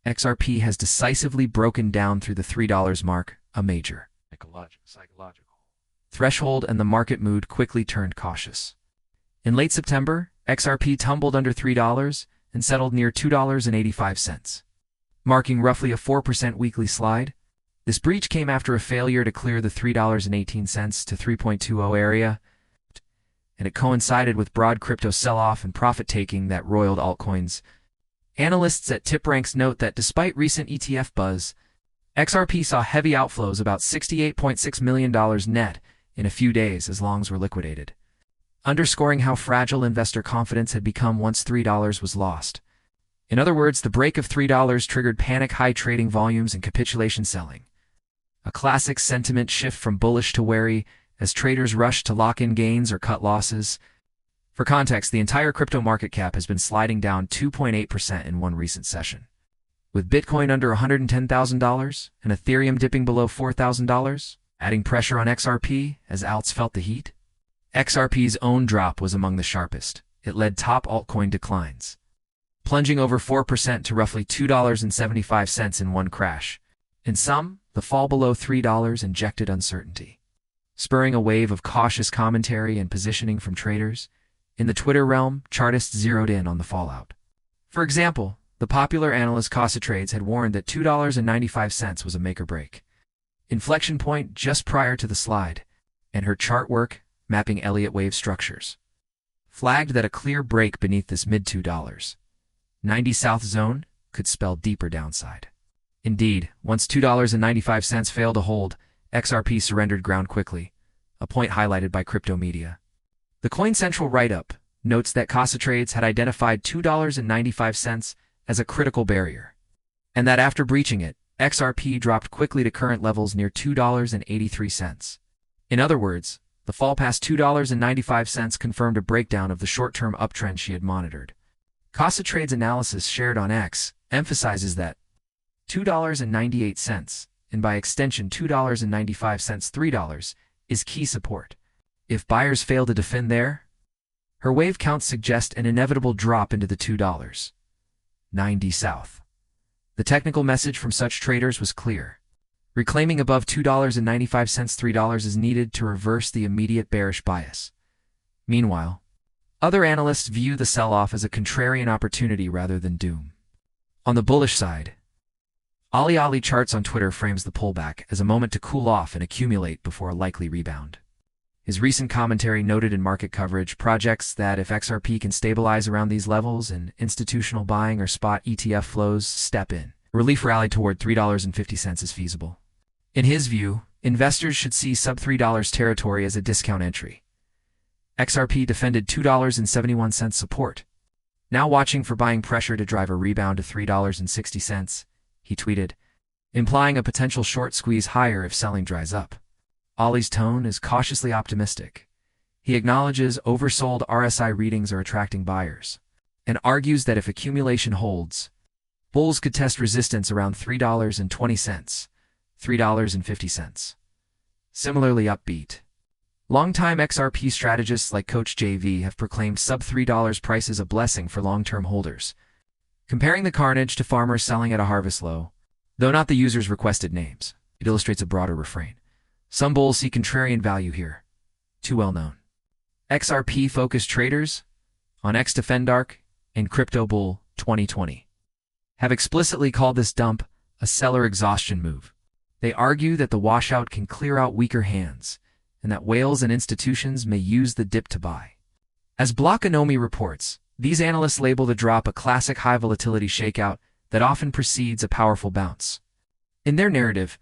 XRP has decisively broken down through the $3 mark, a major psychological threshold, and the market mood quickly turned cautious. In late September, XRP tumbled under $3 and settled near $2.85, marking roughly a 4% weekly slide. This breach came after a failure to clear the $3.18 to 3.20 area, and it coincided with broad crypto sell-off and profit-taking that roiled altcoins. Analysts at TipRanks note that despite recent ETF buzz, XRP saw heavy outflows, about $68.6 million net, in a few days as longs were liquidated, underscoring how fragile investor confidence had become once $3 was lost. In other words, the break of $3 triggered panic-high trading volumes and capitulation selling, a classic sentiment shift from bullish to wary as traders rushed to lock in gains or cut losses. For context, the entire crypto market cap has been sliding down 2.8% in one recent session, with Bitcoin under $110,000 and Ethereum dipping below $4,000, adding pressure on XRP as alts felt the heat. XRP's own drop was among the sharpest. It led top altcoin declines, plunging over 4% to roughly $2.75 in one crash. In sum, the fall below $3 injected uncertainty, spurring a wave of cautious commentary and positioning from traders. In the Twitter realm, chartists zeroed in on the fallout. For example, the popular analyst Trades had warned that $2.95 was a make-or-break inflection point just prior to the slide, and her chart work, mapping Elliott wave structures, flagged that a clear break beneath this mid-$2.90 south zone could spell deeper downside. Indeed, once $2.95 failed to hold, XRP surrendered ground quickly, a point highlighted by crypto media. The CoinCentral write-up notes that Trades had identified $2.95 as a critical barrier, and that after breaching it, XRP dropped quickly to current levels near $2.83. In other words, the fall past $2.95 confirmed a breakdown of the short-term uptrend she had monitored. Trades analysis shared on X emphasizes that $2.98, and by extension $2.95, $3, is key support. If buyers fail to defend there, her wave counts suggest an inevitable drop into the $2.90 south. The technical message from such traders was clear. Reclaiming above $2.95, $3 is needed to reverse the immediate bearish bias. Meanwhile, other analysts view the sell-off as a contrarian opportunity rather than doom. On the bullish side, Ali Charts on Twitter frames the pullback as a moment to cool off and accumulate before a likely rebound. His recent commentary noted in market coverage projects that if XRP can stabilize around these levels and institutional buying or spot ETF flows step in, relief rally toward $3.50 is feasible. In his view, investors should see sub-$3 territory as a discount entry. XRP defended $2.71 support, now watching for buying pressure to drive a rebound to $3.60, he tweeted, implying a potential short squeeze higher if selling dries up. Ali's tone is cautiously optimistic. He acknowledges oversold RSI readings are attracting buyers, and argues that if accumulation holds, bulls could test resistance around $3.20, $3.50. Similarly upbeat, longtime XRP strategists like Coach JV have proclaimed sub-$3 prices a blessing for long-term holders, comparing the carnage to farmers selling at a harvest low. Though not the user's requested names, it illustrates a broader refrain. Some bulls see contrarian value here. Too well known. XRP-focused traders on XDefendark and Crypto Bull 2020 have explicitly called this dump a seller exhaustion move. They argue that the washout can clear out weaker hands and that whales and institutions may use the dip to buy. As Blockonomy reports, these analysts label the drop a classic high volatility shakeout that often precedes a powerful bounce. In their narrative,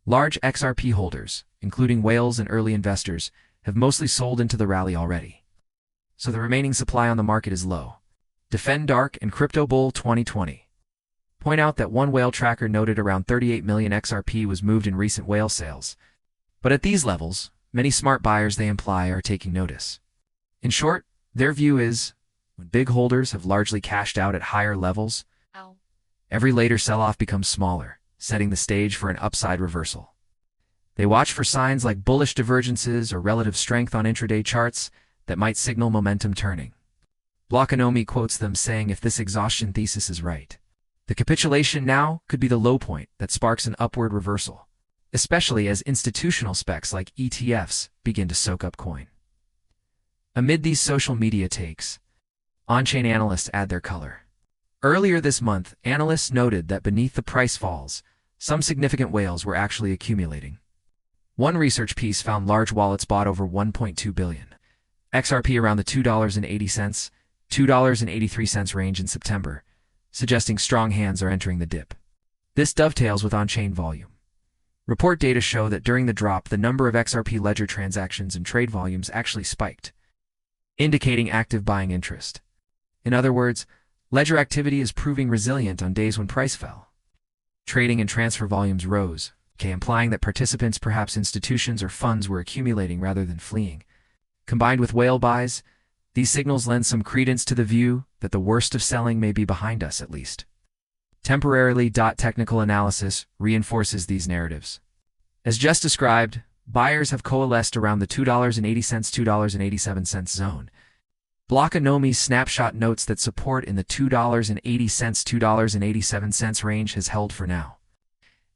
large XRP holders, including whales and early investors, have mostly sold into the rally already, so the remaining supply on the market is low. Defendark and Crypto Bull 2020 point out that one whale tracker noted around 38 million XRP was moved in recent whale sales, but at these levels, many smart buyers, they imply, are taking notice. In short, their view is, when big holders have largely cashed out at higher levels, every later sell-off becomes smaller, setting the stage for an upside reversal. They watch for signs like bullish divergences or relative strength on intraday charts that might signal momentum turning. Blockonomy quotes them saying if this exhaustion thesis is right, The capitulation now could be the low point that sparks an upward reversal, especially as institutional specs like ETFs begin to soak up coin. Amid these social media takes, on-chain analysts add their color. Earlier this month, analysts noted that beneath the price falls, some significant whales were actually accumulating. One research piece found large wallets bought over 1.2 billion XRP around the $2.80, $2.83 range in September, suggesting strong hands are entering the dip. This dovetails with on-chain volume. Report data show that during the drop, the number of XRP ledger transactions and trade volumes actually spiked, indicating active buying interest. In other words, ledger activity is proving resilient on days when price fell. Trading and transfer volumes rose, implying that participants, perhaps institutions or funds, were accumulating rather than fleeing. Combined with whale buys, these signals lend some credence to the view that the worst of selling may be behind us at least. Temporarily, technical analysis reinforces these narratives. As just described, buyers have coalesced around the $2.80, $2.87 zone. Blockonomi's snapshot notes that support in the $2.80, $2.87 range has held for now.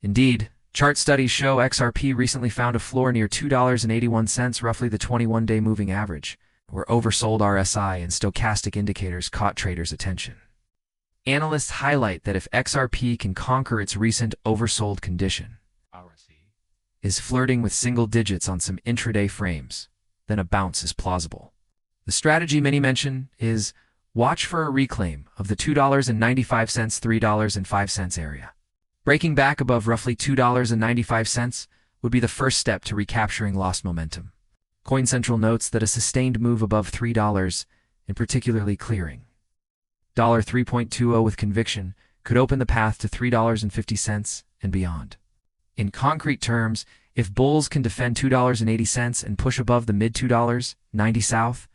Indeed, chart studies show XRP recently found a floor near $2.81, roughly the 21-day moving average, where oversold RSI and stochastic indicators caught traders' attention. Analysts highlight that if XRP can conquer its recent oversold condition, is flirting with single digits on some intraday frames, then a bounce is plausible. The strategy many mention is watch for a reclaim of the $2.95, $3.05 area. Breaking back above roughly $2.95 would be the first step to recapturing lost momentum. CoinCentral notes that a sustained move above $3, and particularly clearing $3.20 with conviction, could open the path to $3.50 and beyond. In concrete terms, if bulls can defend $2.80 and push above the mid-$2.90 south,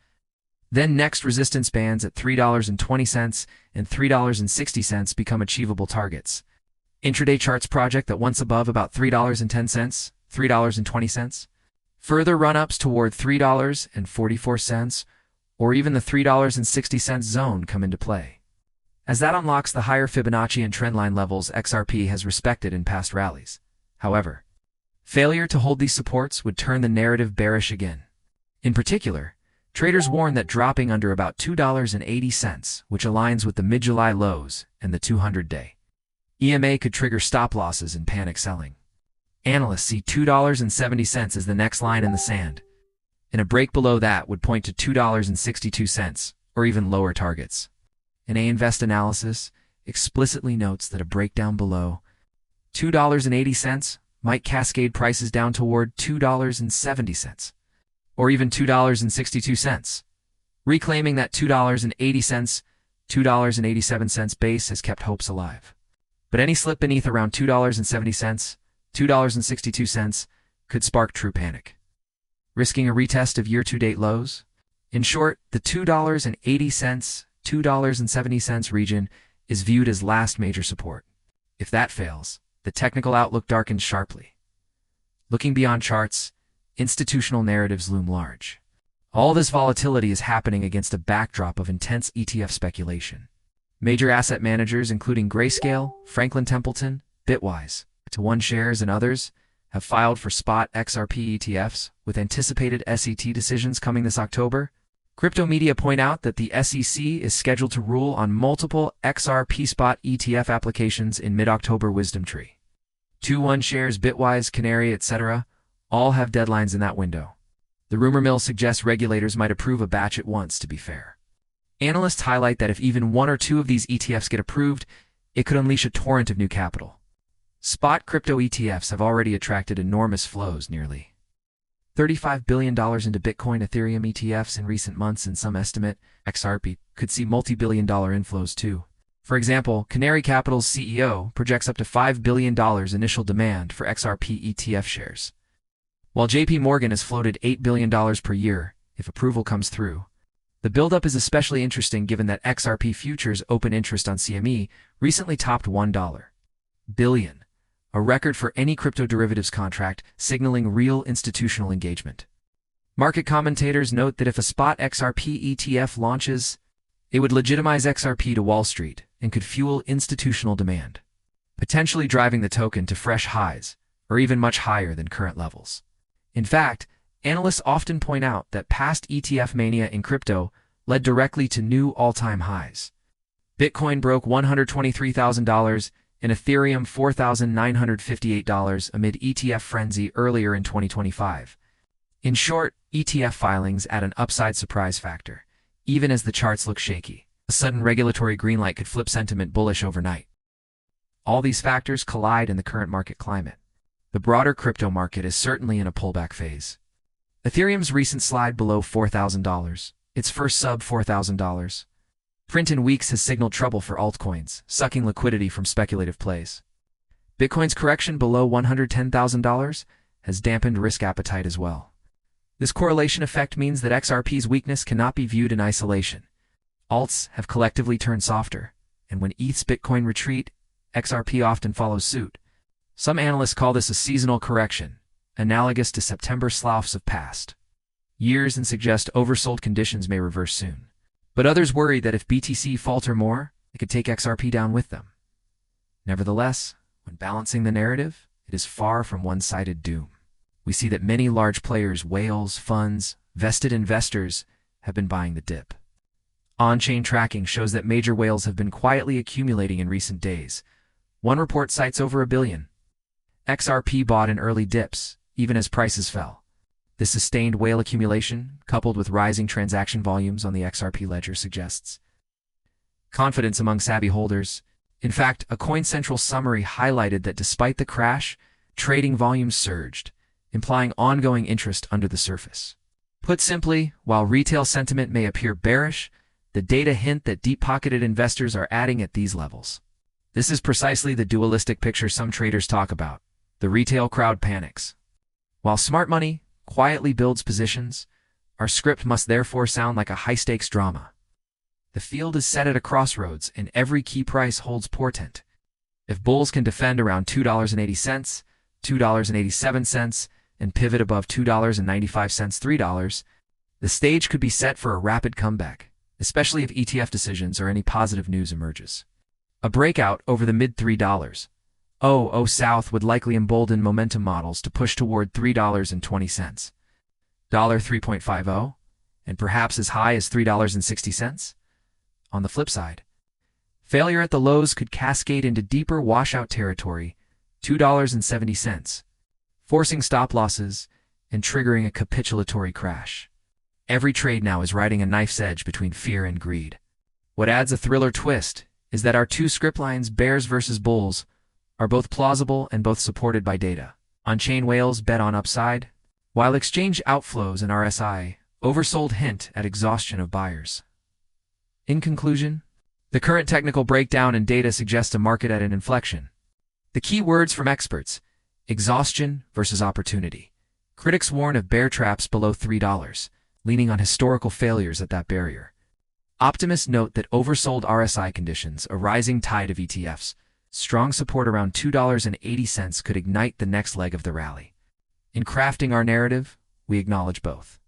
then next resistance bands at $3.20 and $3.60 become achievable targets. Intraday charts project that once above about $3.10, $3.20, further run-ups toward $3.44 or even the $3.60 zone come into play. As that unlocks the higher Fibonacci and trendline levels XRP has respected in past rallies. However, failure to hold these supports would turn the narrative bearish again. In particular, traders warn that dropping under about $2.80, which aligns with the mid-July lows and the 200-day EMA, could trigger stop losses and panic selling. Analysts see $2.70 as the next line in the sand, and a break below that would point to $2.62 or even lower targets. An A-Invest analysis explicitly notes that a breakdown below $2.80 might cascade prices down toward $2.70 or even $2.62. Reclaiming that $2.80, $2.87 base has kept hopes alive. But any slip beneath around $2.70, $2.62 could spark true panic, risking a retest of year-to-date lows. In short, the $2.80, $2.70 region is viewed as last major support. If that fails, the technical outlook darkens sharply. Looking beyond charts, institutional narratives loom large. All this volatility is happening against a backdrop of intense ETF speculation. Major asset managers, including Grayscale, Franklin Templeton, Bitwise, To1 Shares, and others, have filed for spot XRP ETFs, with anticipated SEC decisions coming this October. Crypto media point out that the SEC is scheduled to rule on multiple XRP spot ETF applications in mid-October. WisdomTree, To1 Shares, Bitwise, Canary, etc. all have deadlines in that window. The rumor mill suggests regulators might approve a batch at once, to be fair. Analysts highlight that if even one or two of these ETFs get approved, it could unleash a torrent of new capital. Spot crypto ETFs have already attracted enormous flows, nearly $35 billion into Bitcoin Ethereum ETFs in recent months, and some estimate XRP could see multi-billion-dollar inflows too. For example, Canary Capital's CEO projects up to $5 billion initial demand for XRP ETF shares, while JP Morgan has floated $8 billion per year if approval comes through. The buildup is especially interesting given that XRP futures open interest on CME recently topped $1 billion, a record for any crypto derivatives contract, signaling real institutional engagement. Market commentators note that if a spot XRP ETF launches, it would legitimize XRP to Wall Street, and could fuel institutional demand, potentially driving the token to fresh highs, or even much higher than current levels. In fact, analysts often point out that past ETF mania in crypto led directly to new all-time highs. Bitcoin broke $123,000 and Ethereum $4,958 amid ETF frenzy earlier in 2025. In short, ETF filings add an upside surprise factor, even as the charts look shaky. A sudden regulatory green light could flip sentiment bullish overnight. All these factors collide in the current market climate. The broader crypto market is certainly in a pullback phase. Ethereum's recent slide below $4,000, its first sub $4,000, print in weeks has signaled trouble for altcoins, sucking liquidity from speculative plays. Bitcoin's correction below $110,000 has dampened risk appetite as well. This correlation effect means that XRP's weakness cannot be viewed in isolation. Alts have collectively turned softer, and when ETH's Bitcoin retreat, XRP often follows suit. Some analysts call this a seasonal correction, analogous to September sloughs of past years, and suggest oversold conditions may reverse soon. But others worry that if BTC falter more, it could take XRP down with them. Nevertheless, when balancing the narrative, it is far from one-sided doom. We see that many large players, whales, funds, vested investors, have been buying the dip. On-chain tracking shows that major whales have been quietly accumulating in recent days. One report cites over $1 billion. XRP bought in early dips, even as prices fell. This sustained whale accumulation, coupled with rising transaction volumes on the XRP ledger, suggests confidence among savvy holders. In fact, a CoinCentral summary highlighted that despite the crash, trading volumes surged, implying ongoing interest under the surface. Put simply, while retail sentiment may appear bearish, the data hint that deep-pocketed investors are adding at these levels. This is precisely the dualistic picture some traders talk about. The retail crowd panics, while smart money quietly builds positions. Our script must therefore sound like a high-stakes drama. The field is set at a crossroads, and every key price holds portent. If bulls can defend around $2.80, $2.87, and pivot above $2.95, $3, the stage could be set for a rapid comeback, especially if ETF decisions or any positive news emerges. A breakout over the mid-$3 south would likely embolden momentum models to push toward $3.20, $3.50, and perhaps as high as $3.60. On the flip side, failure at the lows could cascade into deeper washout territory, $2.70, forcing stop losses and triggering a capitulatory crash. Every trade now is riding a knife's edge between fear and greed. What adds a thriller twist is that our two script lines, bears versus bulls, are both plausible and both supported by data. On-chain whales bet on upside, while exchange outflows and RSI oversold hint at exhaustion of buyers. In conclusion, the current technical breakdown and data suggest a market at an inflection. The key words from experts: exhaustion versus opportunity. Critics warn of bear traps below $3, leaning on historical failures at that barrier. Optimists note that oversold RSI conditions, a rising tide of ETFs, strong support around $2.80 could ignite the next leg of the rally. In crafting our narrative, we acknowledge both.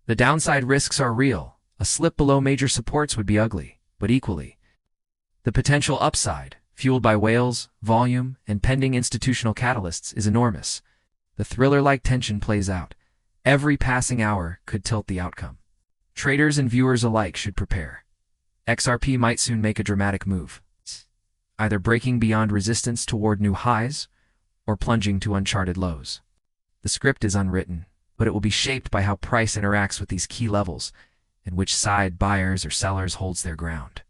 The downside risks are real. A slip below major supports would be ugly, but equally, the potential upside, fueled by whales, volume, and pending institutional catalysts, is enormous. The thriller-like tension plays out. Every passing hour could tilt the outcome. Traders and viewers alike should prepare. XRP might soon make a dramatic move, either breaking beyond resistance toward new highs or plunging to uncharted lows. The script is unwritten, but it will be shaped by how price interacts with these key levels and which side, buyers or sellers, holds their ground.